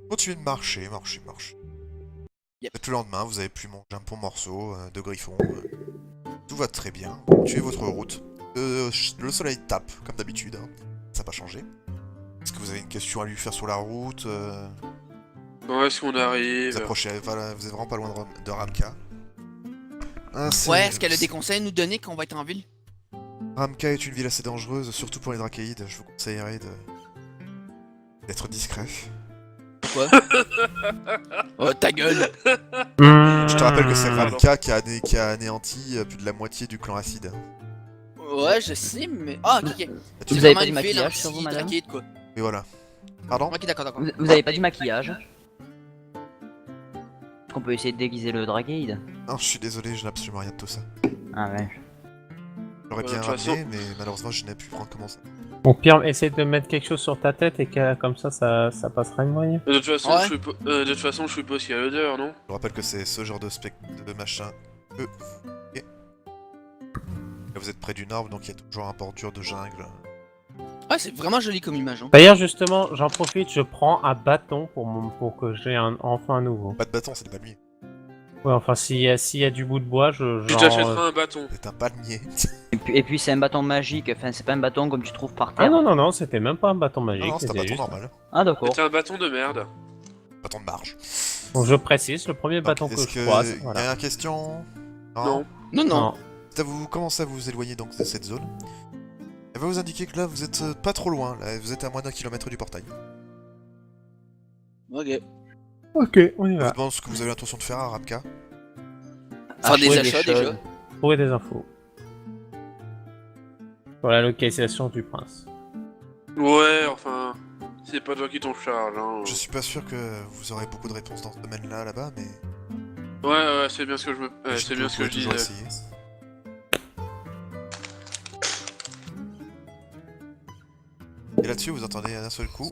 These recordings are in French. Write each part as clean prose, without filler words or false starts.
Continuez de marcher. Yep. Et le lendemain, vous avez pu manger un bon morceau de griffon. Tout va très bien. Tuez votre route. Le soleil tape, comme d'habitude. Hein. Ça n'a pas changé. Est-ce que vous avez une question à lui faire sur la route Quand est-ce qu'on Vous arrive? approchez, voilà, vous êtes vraiment pas loin de Ramka. Ah, Ouais, est-ce qu'elle a des conseils à nous donner quand on va être en ville? Ramka est une ville assez dangereuse, surtout pour les dracaïdes. Je vous conseillerais d'être discret. Quoi? Oh, ta gueule! Je te rappelle que c'est Pardon. Ramka qui a anéanti plus de la moitié du clan acide. Ouais, je sais, mais. Ah, ok, ok. Vous C'est Vous avez vraiment pas du une ville maquillage sur vous, madame? anti-draguide, quoi. Et voilà. Pardon? Ok, d'accord, d'accord. Vous avez pas du maquillage? Qu'on peut essayer de déguiser le Drakeid? Non, je suis désolé, je n'ai absolument rien de tout ça. Ah ouais. J'aurais bien de toute ramené, mais malheureusement je n'ai pu prendre comment ça. Au pire, essaye de mettre quelque chose sur ta tête et que comme ça passera une moyenne. De toute façon, Ouais. je suis pas si à l'odeur, non? Je vous rappelle que c'est ce genre de de machin que vous voulez. Là, vous êtes près du nord, donc il y a toujours un bordure de jungle. Ouais, c'est vraiment joli comme image. Hein. D'ailleurs, justement, j'en profite, je prends un bâton pour que j'ai enfin un nouveau. Pas de bâton, c'est des palmiers. Ouais, enfin, s'il y a du bout de bois, Je genre, t'achèterai un bâton. C'est un palmier. Et puis c'est un bâton magique, enfin c'est pas un bâton comme tu trouves par terre. Ah non, c'était même pas un bâton magique. Non, c'est un c'était bâton juste- normal. Ah d'accord. C'est un bâton de merde. Bâton de marge. Donc je précise, le premier Donc, bâton que est-ce je croise. y a Voilà. une question? Non. Non, non. Non. Vous commencez à vous éloigner donc de cette zone. Elle va vous indiquer que là vous êtes pas trop loin, là, vous êtes à moins d'1 kilomètre du portail. Ok. Ok, on y Je vous va. demande ce que vous avez l'intention de faire à Ramka. Faire des Acheter achats choses. déjà. Trouver des infos. Sur la localisation du prince. Ouais, enfin. C'est pas toi qui t'en charge, hein. Je suis pas sûr que vous aurez beaucoup de réponses dans ce domaine-là, là-bas, mais... Ouais, c'est bien ce que je me. c'est bien vous ce que je pouvez toujours disais. essayer. Et là-dessus, vous entendez d'un seul coup...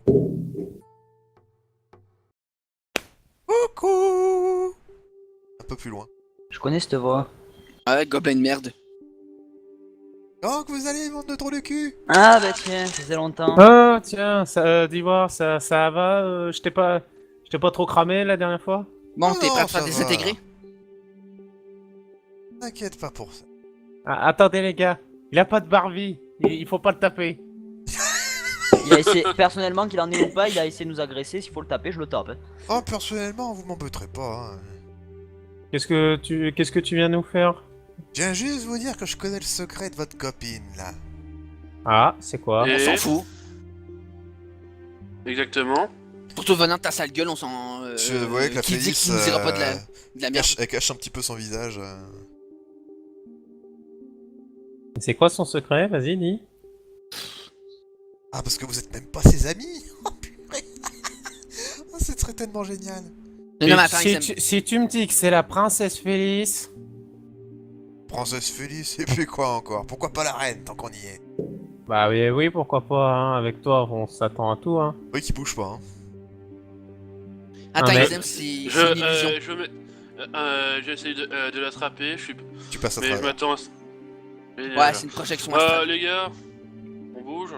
Coucou! Un peu plus loin. Je connais cette voix. Ouais, gobelin de merde. Oh, que vous allez, bande de trous de cul! Ah bah tiens, ça faisait longtemps. Ah tiens, d'Ivoire, ça va je t'ai pas trop cramé la dernière fois? Bon, Oh t'es non, prêt à te faire ça va. désintégrer? T'inquiète pas pour ça. Ah, attendez les gars, il a pas de Barbie, il faut pas le taper. Il a essayé, personnellement qu'il en ait ou pas, il a essayé de nous agresser, s'il faut le taper, je le tape. Hein. Oh, personnellement, vous m'embêterez pas. Hein. Qu'est-ce que tu viens nous faire? Je viens juste vous dire que je connais le secret de votre copine, là. Ah, c'est quoi? Et- On s'en fout. Exactement. Surtout venant de ta sale gueule, on s'en. Je voyais que la qui dit Félix qu'il nous dira pas de la merde. elle cache un petit peu son visage. C'est quoi son secret? Vas-y, dis. Ah, parce que vous êtes même pas ses amis. Oh, purée. Oh, ce serait tellement génial. Non, mais attends, si tu me dis que c'est la princesse Félix... Princesse Félix, et puis quoi encore? Pourquoi pas la reine, tant qu'on y est? Bah oui, pourquoi pas, hein. Avec toi, on s'attend à tout, hein. Oui, qui bouge pas, hein. Attends, mais- Exem, c'est une illusion. J'essaie de l'attraper, je suis. Tu passes à Mais je travers. m'attends à. Ouais, c'est une projection astrale. Les gars, on bouge.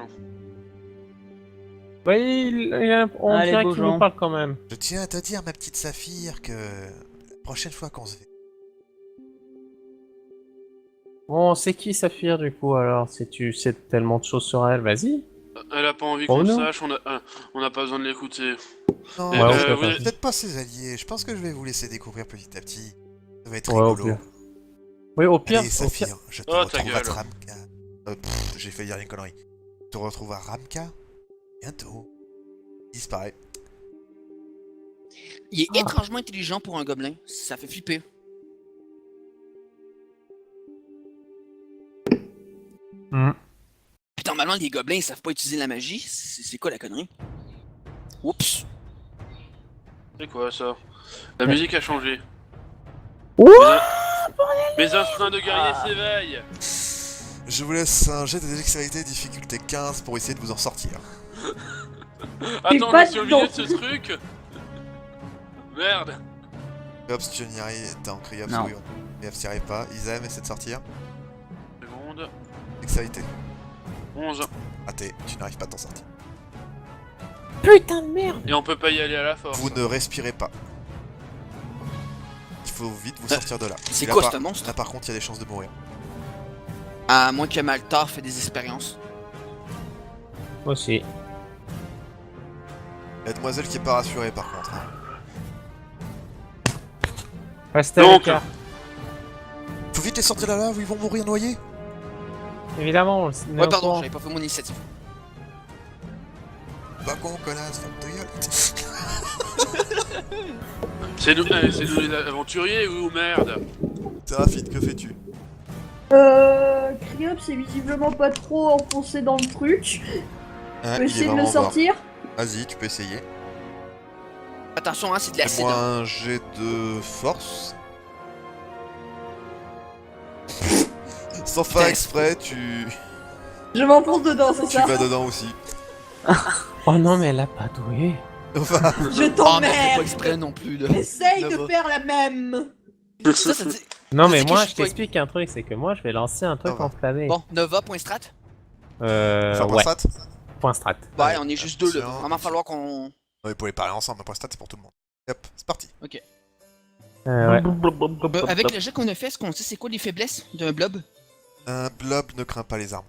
Oui, on Allez, dirait qu'il bougeons. nous parle quand même. Je tiens à te dire, ma petite Saphir, que la prochaine fois qu'on se fait... Bon, c'est qui Saphir du coup alors? Si tu sais tellement de choses sur elle, vas-y. Elle a pas envie Oh qu'on le non. sache, on a pas besoin de l'écouter. Non, Ouais, vous ok, êtes ok. peut-être pas ses alliés. Je pense que je vais vous laisser découvrir petit à petit. Ça va être Ouais, au rigolo. pire. Oui, au pire, Allez, Saphir, je te Oh, ta retrouve à gueule. Ramka. J'ai failli dire une connerie. Je te retrouve à Ramka bientôt. Il disparaît. Il est étrangement intelligent pour un gobelin. Ça fait flipper. Hmm. Puis normalement, les gobelins, ils savent pas utiliser la magie. C'est quoi la connerie? Oups. C'est quoi ça? La musique a changé. Ouah, Mes instincts de guerrier s'éveillent. Je vous laisse un jet de dextérité difficulté 15 pour essayer de vous en sortir. Attends, pas je suis au milieu de ce truc. Merde. Ops, tu n'y arrives. T'es en cri Non. absolu. Et t'y arrive pas. Isam essaie de sortir. Seconde. Dextérité. 11. Raté, tu n'arrives pas à t'en sortir. Putain de merde. Et on peut pas y aller à la force. Vous ne respirez pas. Il faut vite vous sortir de là. C'est Et là, quoi par- ce monstre? Là par contre, il y a des chances de mourir. À moins que Maltar fait des expériences. Moi aussi. La demoiselle qui est pas rassurée par contre. Hein. Restez à Donc. l'écart. Faut vite les sortir de là ou ils vont mourir noyés. Évidemment, on le sait. Ouais, pardon, j'avais pas fait mon initiative. Pas con, connasse, ferme ta gueule. C'est nous les aventuriers ou merde? Séraphine, que fais-tu? Criops est visiblement pas trop enfoncé dans le truc. Hein, Je peux il est essayer de le vraiment mort. sortir. Vas-y, tu peux essayer. Attention, hein, c'est de l'acide. Fais-moi Hein. un jet de force. Sans faire exprès, tu Je m'enfonce dedans, c'est ça. vas dedans aussi. Oh non, mais elle a pas doué. Enfin, Je Oh, mais fais pas t'emmerde. exprès non plus. Là. Essaye de Là-bas. faire la même. Ça dit... Non, mais C'est que moi, je je suis pas- t'explique un truc, c'est que moi, je vais lancer un truc Ah ouais. enflammé. Bon, Nova.strat. faire Ouais, point stat. point strat. Ouais, Ouais, on est juste deux là. attention. Vraiment falloir qu'on. Non, mais pour les parler ensemble, un point stat c'est pour tout le monde. Hop, c'est parti. Ouais. Avec le jet qu'on a fait, est-ce qu'on sait c'est quoi les faiblesses d'un blob? Un blob ne craint pas les armes.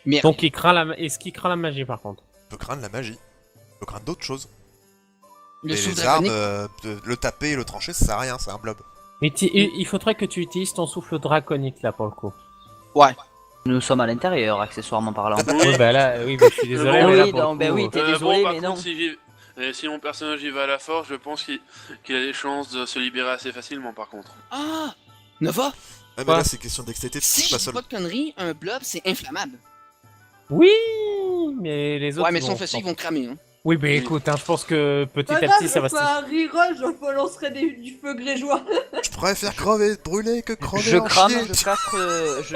Merde. Donc, il craint la... est-ce qu'il craint la magie, par contre? Il peut craindre la magie. Il peut craindre d'autres choses. le Et souffle les armes, draconique. le taper et le trancher, ça sert à rien, c'est un blob. Il faudrait que tu utilises ton souffle draconique, là, pour le coup. Ouais. Nous sommes à l'intérieur, accessoirement parlant. Oui, bah là, oui, bah, je suis désolé, Bon, mais là, oui, pour le non, coup, bah oui, t'es Bon, désolé, par mais non. contre, si mon personnage y va à la force, je pense qu'il a des chances de se libérer assez facilement, par contre. Ah! Nova? Ah, mais Quoi là, c'est question d'extété, tu Si touches je pas dis seul. pas de conneries, un blob c'est inflammable. Oui, mais les autres. Ouais, mais ils si on vont- fait ça, ils vont cramer. Hein. Oui, bah écoute, hein, je pense que petit Pas à grave, petit, je ça va fais se. un reroll, je relancerai du feu grégeois. Je préfère crever, brûler que crever Je en crame, chier.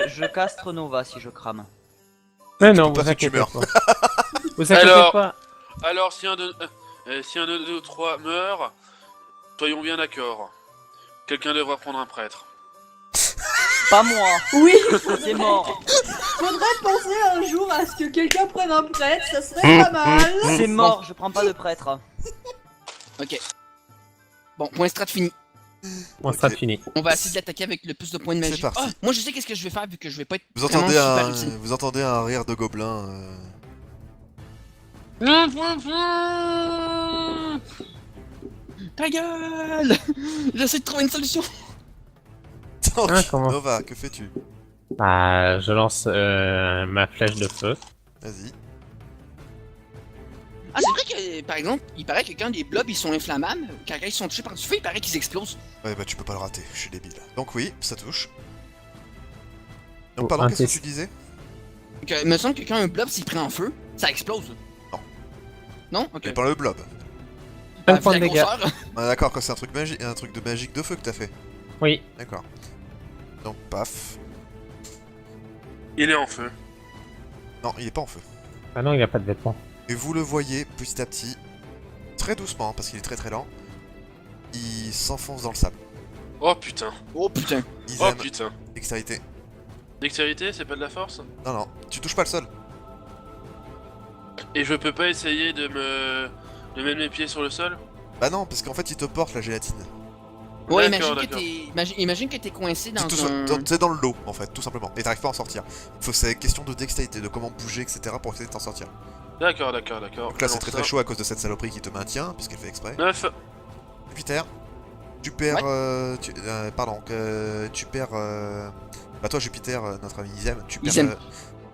je castre Nova si je crame. Mais non, pas vous si tu inquiétez meurs. pas. Vous inquiétez Alors. pas. Alors, si un de nous trois meurt, soyons bien d'accord. Quelqu'un devra prendre un prêtre. Pas moi, Oui, c'est mort. faudrait penser un jour à ce que quelqu'un prenne un prêtre, ça serait pas mal. C'est mort, je prends pas de prêtre. Ok. Bon, point strat fini. Mon Ok. strat fini. On va essayer d'attaquer avec le plus de points de C'est magie. parti. Ah, moi je sais qu'est-ce que je vais faire vu que je vais pas être Vous vraiment entendez, super un... utile. vous entendez un rire de gobelin. Ta gueule! J'essaie de trouver une solution. Donc, Ah, comment Nova, que fais-tu? Bah, je lance ma flèche de feu. Vas-y. Ah, c'est vrai que, par exemple, il paraît que quand les blobs ils sont inflammables, quand ils sont touchés par du feu, il paraît qu'ils explosent. Ouais, bah tu peux pas le rater, je suis débile. Donc oui, ça touche. Donc Oh, pardon, un qu'est-ce que test. tu disais? Donc, il me semble que quand un blob s'il prend en feu, ça explose. Non. Non? Ok. Mais par le blob. Un vu point la de dégâts. grosseur, On est d'accord que c'est un truc de magique de feu que t'as fait. Oui. D'accord. Donc paf. Il est en feu. Non, il est pas en feu. Ah non, il a pas de vêtements. Et vous le voyez petit à petit, très doucement, hein, parce qu'il est très très lent, il s'enfonce dans le sable. Oh putain. Oh putain. Ils Oh aiment putain. dextérité. Dextérité, c'est pas de la force? Non, non, tu touches pas le sol. Et je peux pas essayer de mettre mes pieds sur le sol? Bah non, parce qu'en fait il te porte la gélatine. Ouais, D'accord, imagine que d'accord. imagine que t'es coincé dans C'est dans le lot en fait, tout simplement. Et t'arrives pas à en sortir. C'est question de dextérité, de comment bouger, etc. pour essayer de t'en sortir. D'accord. Donc là c'est très très chaud à cause de cette saloperie qui te maintient, puisqu'elle fait exprès. 9. Jupiter, tu perds. Ouais. Pardon, tu perds. Bah toi Jupiter, notre ami Isem, tu perds, Isem.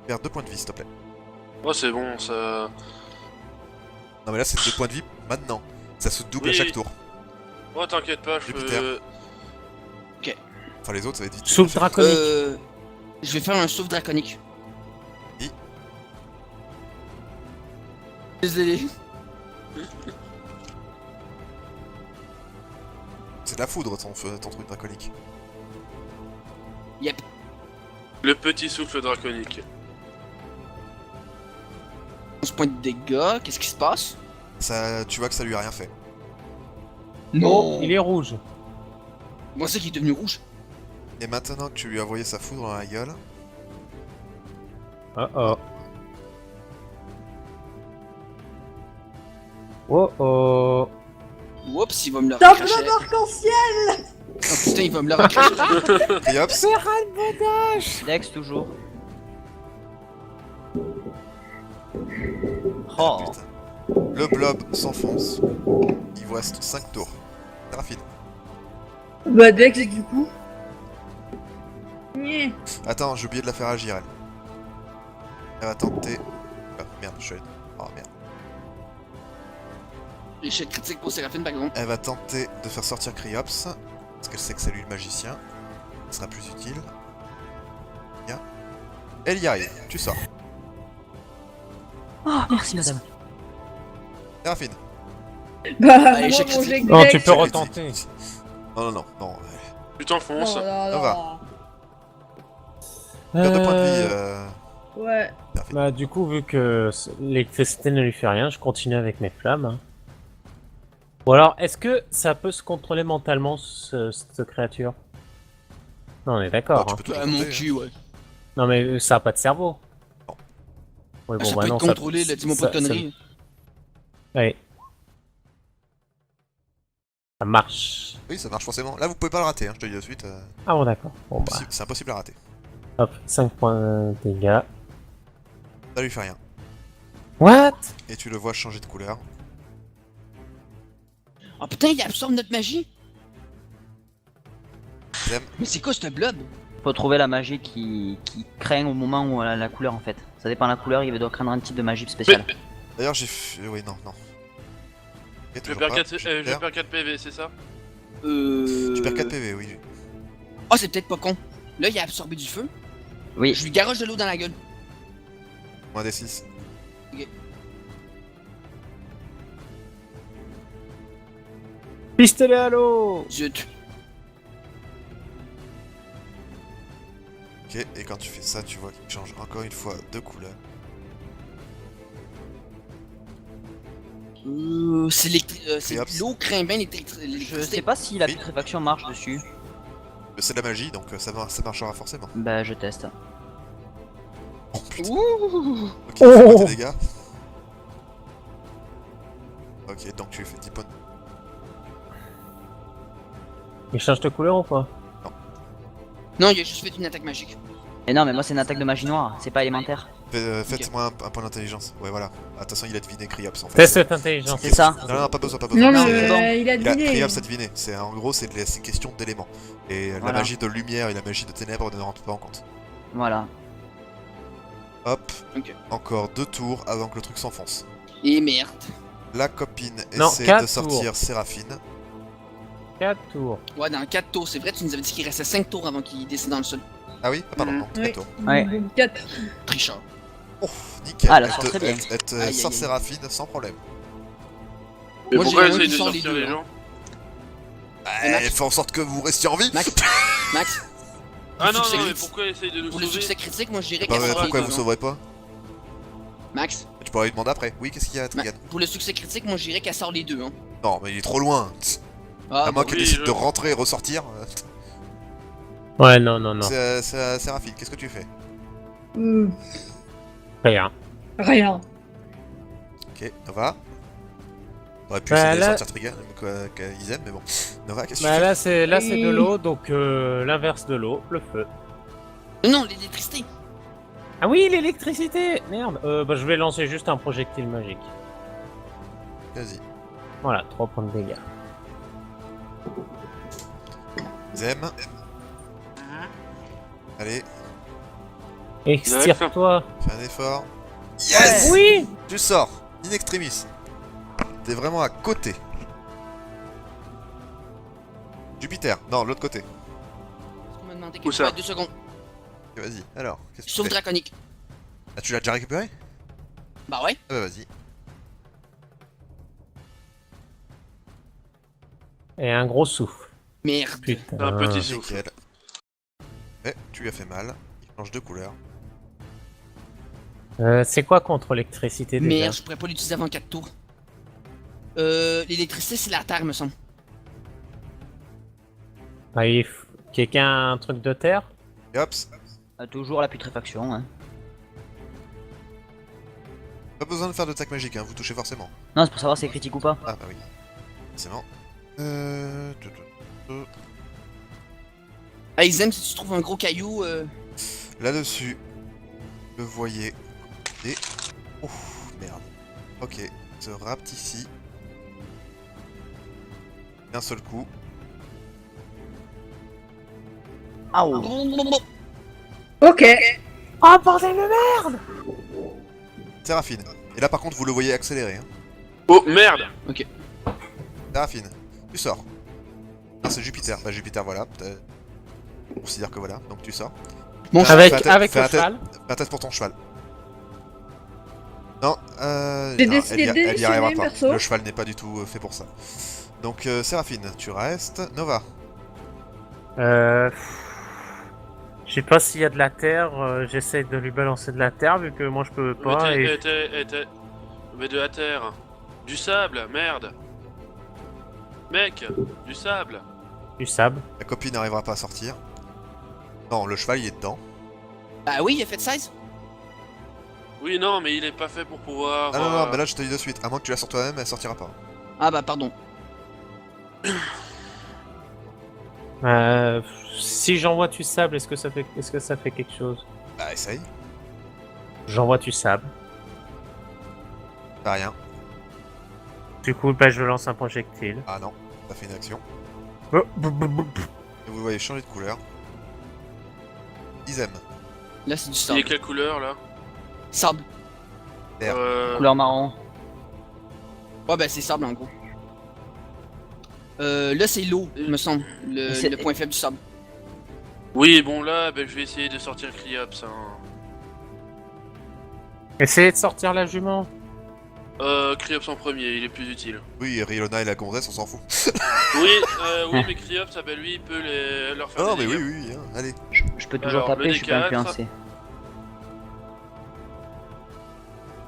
perds 2 points de vie s'il te plaît. Oh c'est bon, ça... Non mais là c'est 2 points de vie maintenant. Ça se double à Oui. chaque tour. Oh t'inquiète pas, je Jupiter. peux... Enfin les autres ça va être vite. Souffle draconique. Je vais faire un souffle draconique. Oui. Désolé. C'est de la foudre ton truc draconique. Le petit souffle draconique. 11 points de dégâts, qu'est-ce qui se passe? Ça, tu vois que ça lui a rien fait. Non! Il est rouge. Moi c'est qu'il est devenu rouge. Et maintenant que tu lui as envoyé sa foudre dans la gueule, Oh oh. Oh oh. Oups, il va me le T'as recracher. plein d'arc-en-ciel. Oh putain, il va me le recracher. Criops, Dex toujours. ah, Oh. putain. Le blob s'enfonce. Il vous reste 5 tours. Séraphine. Bah Dex du coup. Nyeh. Attends, j'ai oublié de la faire agir, elle. Elle va tenter... Ah, merde, je suis allé... Oh, merde. Échec critique pour Séraphine, par exemple. Elle va tenter de faire sortir Criops, parce qu'elle sait que c'est lui le magicien. Ce sera plus utile. Bien. Elle y arrive, tu sors. Oh, merci madame. Séraphine. Bah Allez, moi échec mon critique. jet de Non, tu Dex. peux retenter. Non. Tu t'enfonces. Oh là Ça là. Perte de points de vie, Ouais. Séraphine. Bah du coup, vu que l'électricité ne lui fait rien, je continue avec mes flammes. Hein. Ou alors, est-ce que ça peut se contrôler mentalement, cette créature? Non, on est Oh, d'accord. tu Hein. peux tout Bah, compter, mon hein. cul, ouais. Non mais ça a pas de cerveau. Non. Oui, Ça peut bah non, être contrôlé, là, dis-moi pas de ça- conneries. Ouais. Ça marche. Oui, ça marche forcément. Là, vous pouvez pas le rater, hein, je te dis de suite. Ah bon, d'accord. Bon bah, C'est impossible à rater. hop, 5 points de dégâts. Ça lui fait rien. What? Et tu le vois changer de couleur. Oh putain, il absorbe notre magie. Zem, Mais c'est quoi ce blob? Faut trouver la magie qui craint au moment où elle a la couleur en fait. Ça dépend de la couleur, il doit craindre un type de magie spéciale. d'ailleurs, j'ai fait... Oui, non. Ok, Je toujours perds pas. 4, Je perds. 4 PV, c'est ça? Tu perds 4 PV, oui. Oh, c'est peut-être pas con. Là, il a absorbé du feu. Oui, Je lui garoche de l'eau dans la gueule. Moins des 6. Pistolet à l'eau. Zut. Ok, et quand tu fais ça, tu vois qu'il change encore une fois de couleur. C'est Criops. l'eau craint bien je l'électricité. sais pas si la Oui. putréfaction marche dessus. C'est de la magie, donc ça marchera forcément. Bah je teste. Oh putain. Ouh. Ok, c'est Oh. quoi tes dégâts? Ok, donc tu lui fais 10 points. Il change de couleur ou pas? Non, il a juste fait une attaque magique. Et non mais moi c'est une attaque de magie noire, c'est pas élémentaire. Faites-moi un point d'intelligence. Ouais, voilà. Attention, il a deviné Criops en fait. Test cette intelligence. C'est ça. Non, pas besoin. Non Non, mais c'est bon. il a Il a deviné. Criops a deviné. En gros, c'est une question d'éléments. Et la Voilà. magie de lumière et la magie de ténèbres ne rentrent pas en compte. Voilà. Hop, Ok. encore 2 tours avant que le truc s'enfonce. Et merde. La copine Non, essaie 4 de sortir Séraphine. 4 tours. Ouais, dans 4 tours, c'est vrai, tu nous avais dit qu'il restait 5 tours avant qu'il descende dans le sol. Ah oui? Ah, pardon, non, Oui. 4 tours. Ouais. 4. Tricheur. Oh, nickel. Ah, elle elle sort te, très bien. elle te Aïe, aïe, sort aïe. Séraphine sans problème. Mais Moi, pourquoi j'ai un essayer qui de sort sortir les les deux, gens? Elle fait en sorte que vous restiez en vie. Max, Max, Ah non, succès non, mais critique. pourquoi essayer de nous pour le sauver? succès critique, moi je dirais Bah, qu'elle ouais, sort pourquoi les vous deux, sauverez pas? hein. Max, Tu pourras lui demander après. Oui, qu'est-ce qu'il y a, Trigan? pour le succès critique, moi je dirais qu'elle sort les deux. Hein. Non, mais il est trop loin. Ah, À moins bah, qu'elle oui, décide je- de rentrer et ressortir. Ouais, non. C'est Séraphine, qu'est-ce que tu fais? Rien. Rien. Ok, Nova. T'aurais pu Bah, essayer de là- sortir Trigan, qu'ils aiment, mais bon. Nova, qu'est-ce que Bah tu fais? là c'est de l'eau, donc l'inverse de l'eau, le feu. Non, l'électricité. Ah oui, l'électricité. Merde. Bah je vais lancer juste un projectile magique. Vas-y. Voilà, 3 points de dégâts. Zem. Allez, Extire-toi. fais un effort. Yes! Oui. Tu sors, in extremis. T'es vraiment à côté. Jupiter, non, l'autre côté. On m'a demandé Où ça? 2 secondes. Ok, vas-y, alors, qu'est-ce que tu Sauf fais? draconique. Ah, tu l'as déjà récupéré? Bah ouais. Ah bah vas-y. Et un gros souffle. Merde. Putain. Un petit souffle. Nickel. Mais tu lui as fait mal. Il change de couleur. C'est quoi contre l'électricité déjà? Merde, je pourrais pas l'utiliser avant 4 tours. L'électricité, c'est la terre, me semble. Ah, quelqu'un a un truc de terre? Et hop, Toujours la putréfaction. Hein. pas besoin de faire de tac magique, hein, vous touchez forcément. Non, c'est pour savoir si c'est critique ou pas. Ah bah oui. C'est bon. Hey, Zem, si tu trouves un gros caillou, Là-dessus, le voyez. Et... Ouf, merde. Ok, se rapte ici. D'un seul coup. Ah oh. Ok. Oh bordel de merde! Séraphine. Et là par contre vous le voyez accélérer. Hein. Oh merde! Séraphine, tu sors. Ah c'est Jupiter. Bah Jupiter voilà. On considère que voilà. Donc tu sors. Bon, Fais Avec, un test- avec fais le un test- cheval. Fais un test pour ton cheval. Non, J'ai non, décidé de elle y démissionner, arrivera pas. perso. Le cheval n'est pas du tout fait pour ça. Donc Séraphine, tu restes. Nova. Je sais pas s'il y a de la terre, j'essaie de lui balancer de la terre vu que moi je peux pas Mais de la terre. Du sable, merde. Mec, du sable. du sable. La copine n'arrivera pas à sortir. Non, le cheval il est dedans. bah oui, il a fait 16. Oui, non, mais il est pas fait pour pouvoir... Ah non, non, mais là je te dis de suite. À moins que tu la sortes toi-même, elle sortira pas. Ah bah pardon. Si j'envoie du sable, est-ce que ça fait quelque chose? Bah essaye. J'envoie du sable. T'as rien. Du coup, bah, je lance un projectile. Ah non, ça fait une action. Oh, Et vous le voyez changer de couleur. Ils aiment. Là, c'est du Il sable. est quelle couleur, là? Sable. Couleur marron. Ouais, bah c'est sable en gros. Là, c'est l'eau, il me semble. C'est- Le point faible du sable. Oui, bon, là, ben, je vais essayer de sortir Criops. Hein. Essayez de sortir la jument. Criops en premier, il est plus utile. Oui, Riolona et la gonzesse, on s'en fout. Oui, mais Criops, ah, ben, lui, il peut leur faire Non, des mais oui, dégâts. oui, hein. Allez. Je peux toujours Alors, taper, le je suis pas D4. influencé.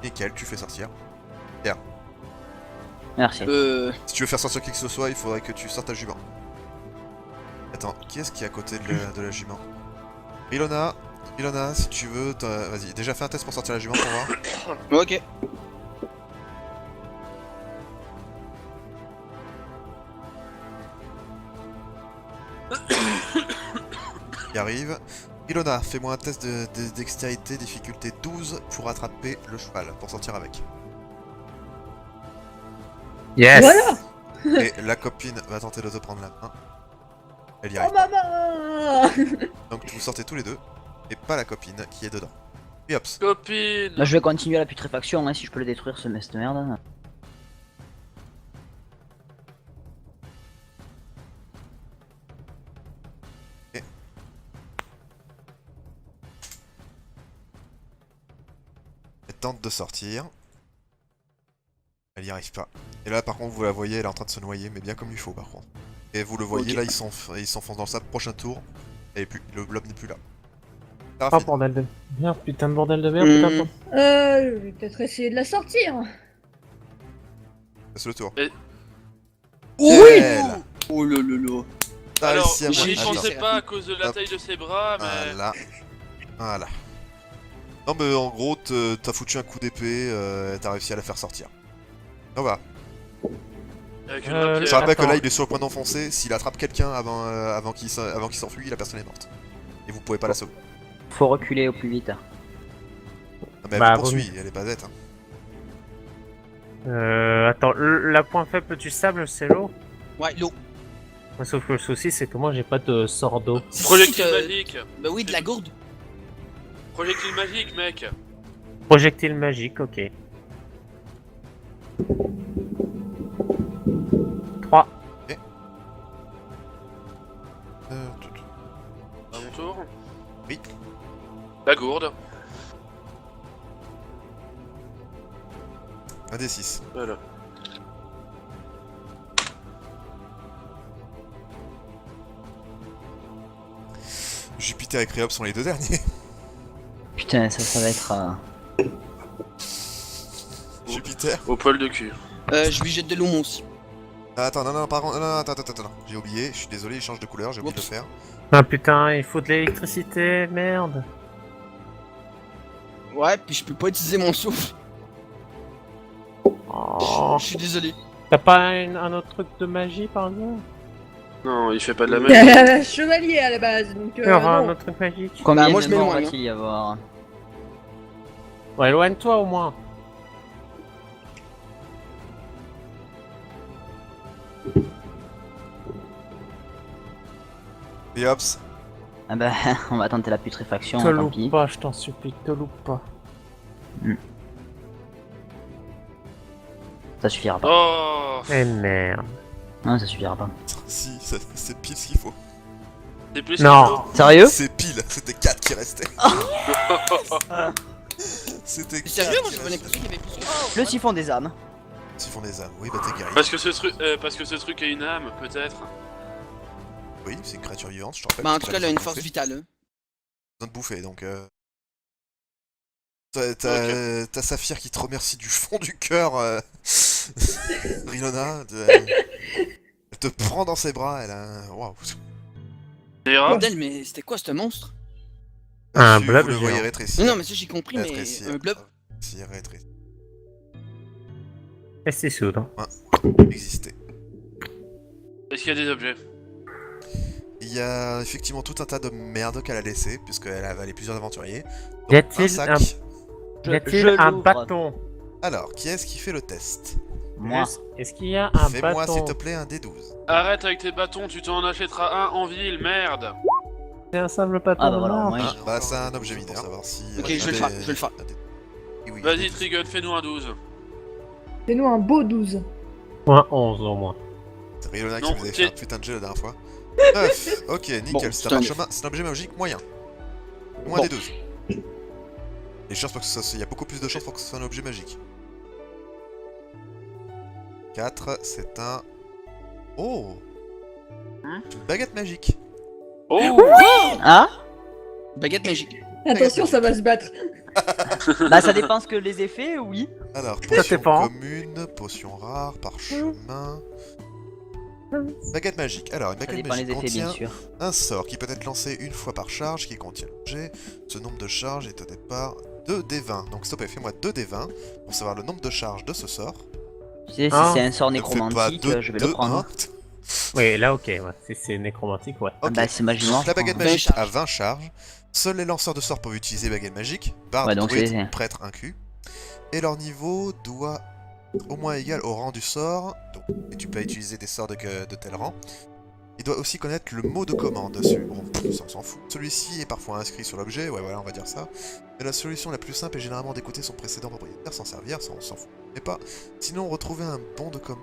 Nickel, tu fais sortir. Merci. Si tu veux faire sortir qui que ce soit, il faudrait que tu sortes ta jument. Attends, qui est-ce qui est à côté de la jument? Ilona, si tu veux, vas-y, déjà fais un test pour sortir la jument pour voir. Ok. Il arrive. Ilona, fais-moi un test de dextérité, difficulté 12 pour attraper le cheval, pour sortir avec. Yes. Voilà. Et la copine va tenter de te prendre la main. Elle y Oh arrive. maman. Donc vous sortez tous les deux, et pas la copine qui est dedans. Et hop. Copine! Là, je vais continuer la putréfaction, hein, si je peux le détruire, cette merde. Elle tente de sortir. Elle y arrive pas. Et là par contre vous la voyez, elle est en train de se noyer, mais bien comme il faut par contre. Et vous le voyez Ok. là, il s'enfonce dans le sable. Prochain tour, elle est plus, le blob n'est plus là. Oh Séraphine. bordel de merde, putain de bordel de merde, putain de... Je vais peut-être essayer de la sortir. Passe le tour. Oui. Elle. Oh là là là. T'as Alors, réussi à me- j'y Attends. pensais pas à cause de la Hop. taille de ses bras, mais... Voilà. Voilà. Non mais en gros, t'as foutu un coup d'épée, t'as réussi à la faire sortir. Nova. Avec une Euh, rapière. Je rappelle que Attends. là il est sur le point d'enfoncer, s'il attrape quelqu'un avant qu'il s'enfuit, la personne est morte. Et vous pouvez pas la sauver. Faut reculer au plus vite. Non, mais elle Bah, vous poursuit, elle est pas bête. Hein. Attends, la point faible du sable, c'est l'eau. Ouais, l'eau. Sauf que le souci, c'est que moi, j'ai pas de sort d'eau. Projectile Si, magique! Bah oui, de la gourde. Projectile magique, mec! Projectile magique, ok. 3. À mon tour. Oui. La gourde. Un des 6. Voilà. Jupiter et Créops sont les deux derniers. Putain, ça va être... Jupiter. Au poil de cul. Je lui jette de l'eau, moi aussi. Ah, attends, non, par contre, non, attends. J'ai oublié, je suis désolé, il change de couleur, j'ai oublié de le Oups. faire. Ah putain, il faut de l'électricité, merde. Ouais, puis je peux pas utiliser mon souffle. Oh. Je suis désolé. T'as pas un autre truc de magie par exemple? Non, il fait pas de la magie. Chevalier à la base, donc Il y aura un non. autre truc magique? Combien moi, je de morts m'éloigne, va-t-il y avoir? Ouais, éloigne-toi au moins. Et hop, Ah bah, on va tenter la putréfaction, Te tant pis. loupe pas, je t'en supplie, te loupe pas. Ça suffira pas. Oh, Eh merde. Non, ça suffira pas. si, c'est pile ce qu'il faut. c'est plus Non. Sérieux? C'est pile, c'était 4 qui restaient. C'était 4 Sérieux, moi qui j'avais restaient. l'impression qu'il y avait plus que Le siphon des âmes. Siphon des âmes, oui, bah t'es guéri. Parce que ce truc a une âme, peut-être. Oui, c'est une créature vivante, je te rappelle. Bah, en parce tout que cas, là, elle a une besoin force de vitale. Hein. besoin de bouffer, donc T'as Saphir qui te remercie du fond du cœur, Rilona. Elle te prend dans ses bras, elle a... Waouh. D'ailleurs, Bordel, mais c'était quoi ce monstre? Un Là-dessus, blob vous le géant. voyez rétrécir. Non, mais ça j'ai compris, mais Rétrécir, un blob. rétrécir, rétrécir. Et c'est soudain. Exister. est-ce qu'il y a des objets? Il y a effectivement tout un tas de merde qu'elle a laissé, puisqu'elle a avalé plusieurs aventuriers. Y a-t-il sac. Y a-t-il je un l'ouvre. bâton? Alors, qui est-ce qui fait le test? Moi. Est-ce qu'il y a un Fais-moi s'il bâton? te plaît un D12. Arrête avec tes bâtons, tu t'en achèteras un en ville, merde! C'est un simple bâton Ah bah de voilà, merde. moi, Ah, bah c'est un objet mineur, savoir si... Ok, je vais le faire, je vais le faire. Oui, Vas-y, des- Trigun, fais-nous un 12. Fais-nous un beau 12. Moins 11 au moins. C'est Rilona qui Non, vous avait c'est- fait un putain de jeu la dernière fois. 9. Ok, nickel, Bon, c'est c'est un un neuf. chemin, c'est un objet magique moyen. Moins Bon. des 12. Les chances pour que il y a beaucoup plus de chances pour que ce soit un objet magique. 4, c'est un... Oh, une baguette magique. Oh! Ah? Baguette magique. Attention, ça va se battre. Bah ça dépend ce que les effets, oui. Alors, potion dépend. commune, potion rare, parchemin... Baguette magique. Alors, une Ça baguette dépend les magique effets, bien contient sûr. un sort qui peut être lancé une fois par charge qui contient l'objet. Ce nombre de charges est au départ 2d20. Donc s'il te plaît, fais-moi 2d20 pour savoir le nombre de charges de ce sort. Tu sais, si Ah. c'est un sort Ne fais pas nécromantique, 2, je vais le 2, prendre. 1. Oui, là ok, ouais. Si c'est nécromantique, ouais. Ah Ok. bah c'est magie Donc, noire. la baguette 20 magique charges. a 20 charges. Seuls les lanceurs de sorts peuvent utiliser baguette magique. Barde, Ouais, donc druide, c'est- prêtre inclus. Et leur niveau doit au moins égal au rang du sort. Donc, et tu peux utiliser des sorts de tel rang. Il doit aussi connaître le mot de commande dessus. Bon, ça on s'en fout. Celui-ci est parfois inscrit sur l'objet, ouais voilà, on va dire ça. Mais la solution la plus simple est généralement d'écouter son précédent propriétaire sans servir, ça on s'en fout. Mais pas. Sinon, retrouver un bon de commande.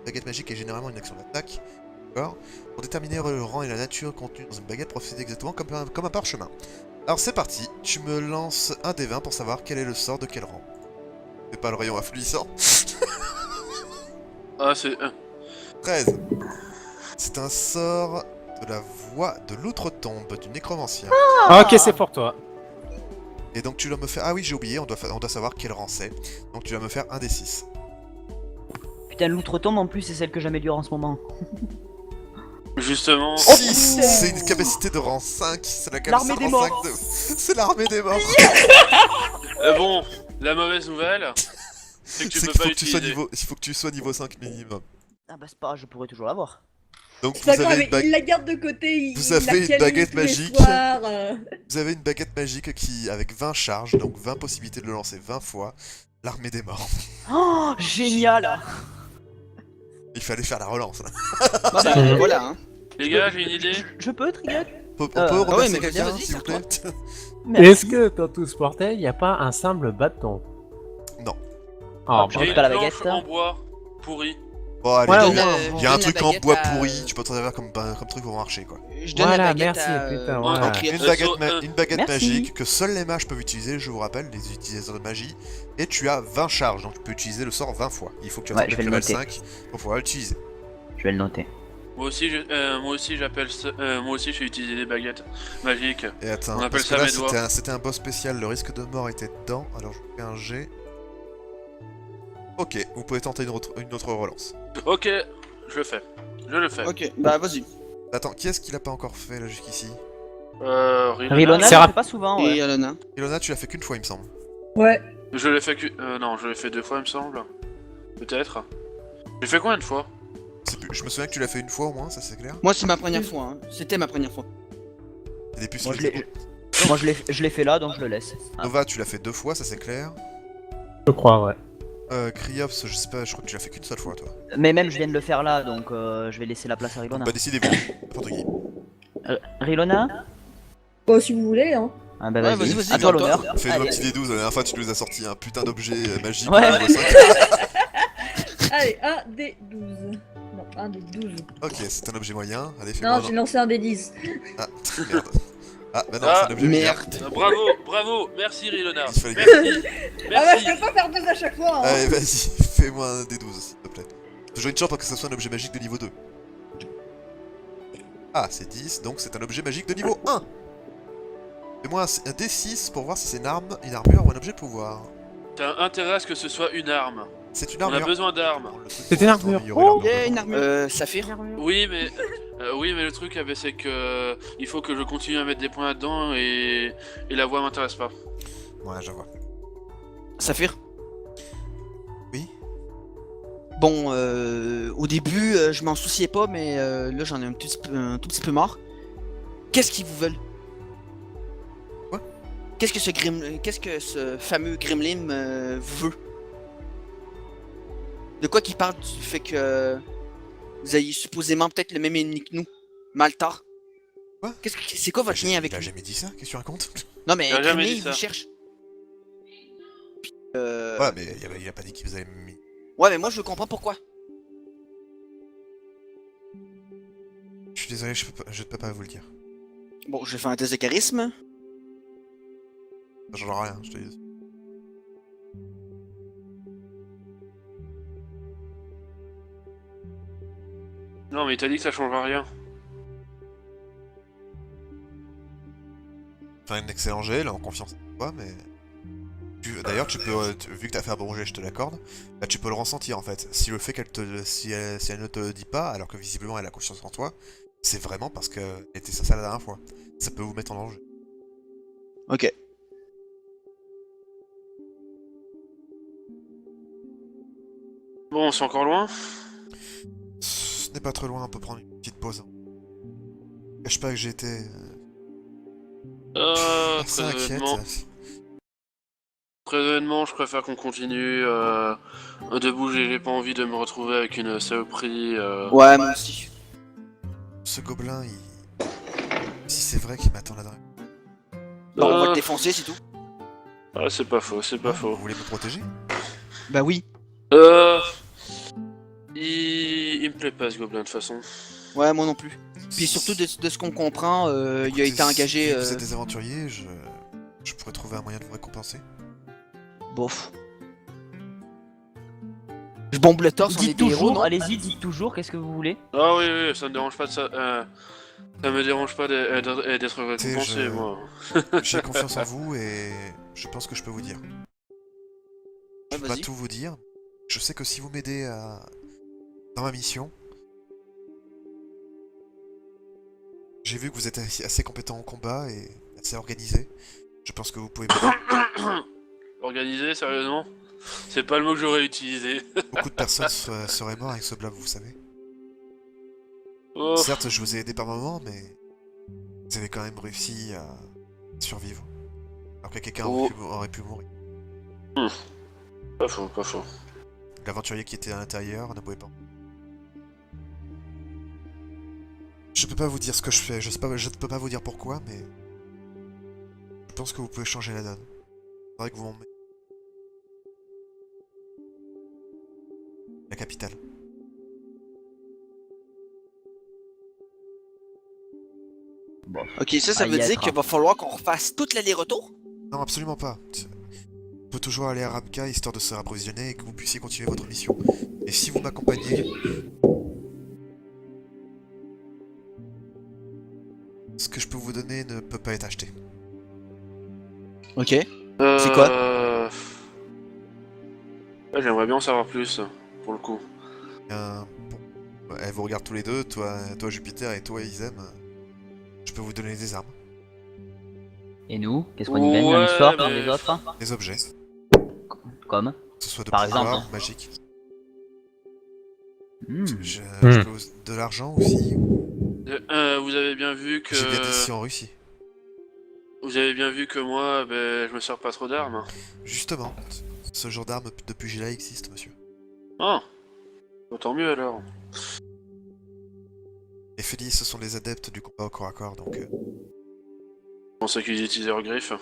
Baguette magique est généralement une action d'attaque. D'accord. Pour déterminer le rang et la nature contenue dans une baguette, procédez exactement comme un parchemin. Alors c'est parti, tu me lances un des 20 pour savoir quel est le sort de quel rang. C'est pas le rayon affluissant. Ah, c'est... 13. C'est un sort de la voix de l'outre-tombe du nécromancien. Ok, c'est pour toi. Et donc tu dois me faire... Ah oui, j'ai oublié, on doit savoir quel rang c'est. Donc tu dois me faire un des 6. Putain, l'outre-tombe en plus, c'est celle que j'améliore en ce moment. Justement... 6. C'est une capacité de rang 5. C'est la capacité L'armée de des rang morts. 5 de... C'est l'armée des morts. Bon, la mauvaise nouvelle, c'est que tu C'est peux qu'il pas faut que tu sois l'utiliser. niveau... Il faut que tu sois niveau 5 minimum. Ah bah c'est pas grave, je pourrais toujours l'avoir. Donc vous D'accord, avez, mais une bague- il la garde de côté. Vous il avez la une câline baguette tous les magique. soirs, vous avez une baguette magique qui, avec 20 charges, donc 20 possibilités de le lancer 20 fois, l'armée des morts. Oh, génial. Il fallait faire la relance. Là. Bah, Mhm. voilà, hein. Les gars, j'ai une idée. Je peux, Trigger? On peut ouais, remercier mais quelqu'un, vas-y, s'il vous plaît. Est-ce que dans tout ce bordel, y a pas un simple bâton? Non. Oh, Je J'ai veux une pas la planche baguette. en bois pourri. Bon, allez, Ouais, il ouais, y a- ouais. il y a un Donne la truc en baguette bois à- pourri, tu peux t'en servir comme truc pour marcher quoi. Je donne Voilà, la baguette merci, à... putain, voilà. Donc, Criette. une baguette Merci. magique que seuls les mages peuvent utiliser, je vous rappelle, les utilisateurs de magie. Et tu as 20 charges, donc tu peux utiliser le sort 20 fois. Il faut que tu Ouais, atteignes je vais le level noter. 5 pour pouvoir l'utiliser. Je vais le noter. Moi aussi, moi aussi, j'ai utilisé des baguettes magiques. Et attends, On appelle parce que ça là mes doigts. c'était un boss spécial, le risque de mort était dedans, alors je vous fais un G. Ok, vous pouvez tenter une autre relance. Ok, je le fais. Je le fais. Ok, bah vas-y. Attends, qui est-ce qui l'a pas encore fait là jusqu'ici? Rilona. Rilona, C'est je rap- fais pas souvent, Et ouais. Alona. Ilona, tu l'as fait qu'une fois il me semble. Ouais. Je l'ai fait non, je l'ai fait 2 fois, il me semble. Peut-être. J'ai fait combien de fois? Je me souviens que tu l'as fait une fois au moins, ça c'est clair. Moi, c'est ma première fois. Hein. C'était ma première fois. Et des puces Moi, sur les moi je l'ai fait là, donc je le laisse. Ah. Nova, tu l'as fait 2 fois, ça c'est clair. Je crois, ouais. Kriops, je sais pas, je crois que tu l'as fait qu'une seule fois toi. Mais même, je viens de le faire là, donc je vais laisser la place à Rilona. Bah décidez-vous, n'importe qui. Rilona? Bon, si vous voulez, hein. Ah bah Ouais, vas-y, vas-y, à toi garde-toi. l'honneur. Fais-nous un Allez. petit D12, la dernière fois tu nous as sorti un putain d'objet magique. Ouais. niveau 5. Allez, un des 12. Non, un des 12. Ok, c'est un objet moyen. Allez, Non, fais-moi j'ai lancé un des 10. Ah, merde. Ah, bah non, Ah, c'est un objet mineur. Merde. Bravo, bravo, merci Rilona. Il fallait Merci. Ah bah, Merci. je peux pas faire 2 à chaque fois, hein. Allez, vas-y, fais-moi un D12, s'il te plaît. Toujours une chance pour que ce soit un objet magique de niveau 2. Ah, c'est 10, donc c'est un objet magique de niveau 1. Fais-moi un D6 pour voir si c'est une arme, une armure ou un objet de pouvoir. T'as intérêt à ce que ce soit une arme. C'est une On armure. a besoin d'armes. C'est une armure. Yeah, une armure. Saphir. Oui, mais le truc, c'est que il faut que je continue à mettre des points là-dedans et la voix m'intéresse pas. Ouais, je vois. Saphir. Oui. Bon, au début, je m'en souciais pas, mais là, j'en ai un tout petit peu marre. Qu'est-ce qu'ils vous veulent? Quoi? Qu'est-ce que ce fameux Gremlin vous veut? De quoi qu'il parle du fait que vous ayez supposément peut-être le même ennemi que nous, Maltar? Quoi? C'est quoi votre lien avec Il a lui? jamais dit ça, qu'est-ce que tu racontes? Non mais Il a jamais Gremlin, dit il ça. vous cherche. Puis, Ouais, mais il a pas dit qu'il vous avait mis. ouais, mais moi je comprends pourquoi. Je suis désolé, je peux pas vous le dire. Bon, je vais faire un test de charisme. Ça change rien, je te dis. Non, mais il t'a dit que ça changera rien. Faire un excellent jet, là, en confiance en toi, mais... D'ailleurs, tu peux, vu que t'as fait un bon jet, je te l'accorde, bah, tu peux le ressentir, en fait. Si le fait qu'elle te... Si elle ne te le dit pas, alors que visiblement elle a confiance en toi, c'est vraiment parce qu'elle était ça la dernière fois. Ça peut vous mettre en danger. Ok. Bon, c'est encore loin. Ce n'est pas trop loin, on peut prendre une petite pause. Cache pas que j'ai été... assez Très inquiète. honnêtement, je préfère qu'on continue de bouger. J'ai pas envie de me retrouver avec une saloperie. Ouais, moi aussi. Ce gobelin, il... Si c'est vrai qu'il m'attend là-dedans. Bon, on va Ah. le défoncer, c'est tout. Ah, c'est pas faux, c'est pas Vous faux. voulez me protéger? Bah oui. Il me plaît pas ce gobelin de toute façon. Ouais, moi non plus. Puis surtout de ce qu'on comprend, il a Écoutez, été engagé. Si vous êtes des aventuriers, je pourrais trouver un moyen de vous récompenser. Bof. Je bombe le torse, on est Dites des héros, toujours, non? allez-y, dites toujours, qu'est-ce que vous voulez? Ah oui, oui, ça me dérange pas de ça. Ça me dérange pas d'être récompensé, je- moi. J'ai confiance en vous et je pense que je peux vous dire. Je Ouais, peux pas vas-y. tout vous dire. Je sais que si vous m'aidez dans ma mission, j'ai vu que vous êtes assez compétent en combat et assez organisé. Je pense que vous pouvez m'aider. Organisé, sérieusement? C'est pas le mot que j'aurais utilisé. Beaucoup de personnes seraient mortes avec ce blâme, vous savez. Oh, Certes, je vous ai aidé par moment, mais vous avez quand même réussi à survivre. Alors que quelqu'un aurait pu mourir. pas faux, pas faux. L'aventurier qui était à l'intérieur ne pouvait pas. Je peux pas vous dire ce que je fais, je ne peux pas vous dire pourquoi, mais... Je pense que vous pouvez changer la donne. Faudrait que vous m'emmeniez. La capitale. Ok, ça Ah, veut y dire être. qu'il va falloir qu'on refasse tout l'aller-retour? Non, absolument pas. On peut toujours aller à Ramka histoire de se rapprovisionner et que vous puissiez continuer votre mission. Et si vous m'accompagnez... Ce que je peux vous donner ne peut pas être acheté. Ok. C'est quoi? J'aimerais bien en savoir plus, pour le coup. Bon, elle vous regarde tous les deux, toi Jupiter et toi Isem. Je peux vous donner des armes, Et nous, qu'est-ce qu'on y gagne dans Ouais, l'histoire comme mais- les autres? des objets. Comme. Que ce soit de Par pouvoir, exemple, hein. magique. Hmm. Je peux de l'argent aussi. Vous avez bien vu que... J'ai bien d'ici en Russie. Vous avez bien vu que moi, ben, je me sers pas trop d'armes. Justement, ce genre d'arme de pugilat existe, monsieur. Ah, bon, tant mieux alors. Les Félix, ce sont les adeptes du combat au corps à corps, donc Je pensais qu'ils utilisaient leurs griffes.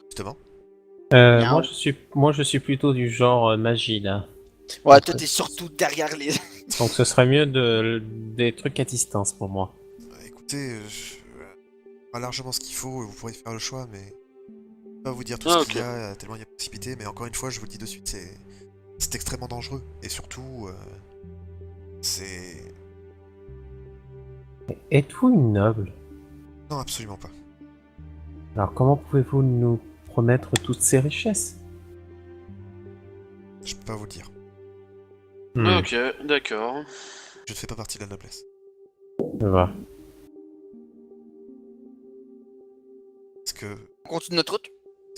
justement. Moi, je suis plutôt du genre magie, là. Ouais, toi t'es surtout derrière les. Donc ce serait mieux des trucs à distance pour moi. Écoutez, pas largement ce qu'il faut, vous pourrez faire le choix, mais je peux pas vous dire tout Ah, ce qu'il y ok. a, tellement il y a possibilité, mais encore une fois, je vous le dis de suite, c'est extrêmement dangereux. Et surtout, c'est... Êtes-vous une noble? Non, absolument pas. Alors comment pouvez-vous nous promettre toutes ces richesses? Je peux pas vous le dire. Ok, d'accord. Je ne fais pas partie de la noblesse. Je vois. Est-ce On continue notre route?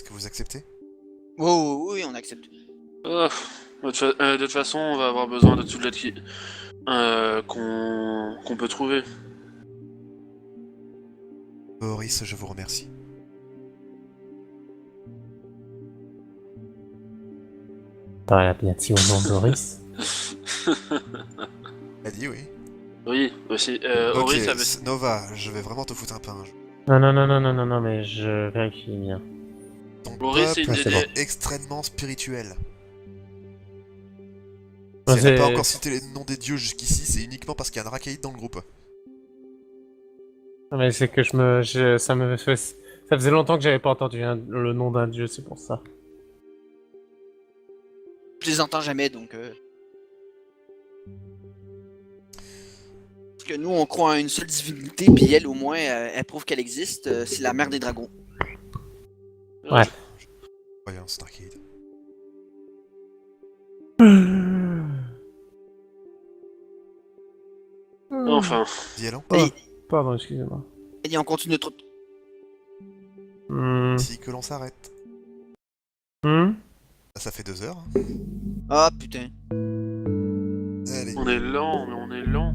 que vous acceptez? Oh, oui, on accepte. Ah, de toute façon, on va avoir besoin de toute l'aide qu'on peut trouver. Boris, je vous remercie. Bah, bien dit au nom de Doris. Elle dit oui. Oui, aussi. Ok, Horis avait... Nova, je vais vraiment te foutre un pain. Non, mais je vérifie bien. Ton Boris, c'est peuple une c'est des... bon. est extrêmement spirituel. Ah, Si elle n'a pas c'est- encore cité les noms des dieux jusqu'ici, c'est uniquement parce qu'il y a un Archaïde dans le groupe. Non, mais c'est que ça faisait longtemps que j'avais pas entendu le nom d'un dieu, c'est pour ça. Je les entends jamais donc. Parce que nous on croit en une seule divinité, puis elle au moins elle prouve qu'elle existe, c'est la mère des dragons. Ouais. Voyons, Archaïde. Enfin. Dis allons. Oh, pardon, excusez-moi. Et dit on continue notre route. Si que l'on s'arrête. Ça fait 2 heures. Ah putain. Allez. On est lent, mais on est lent.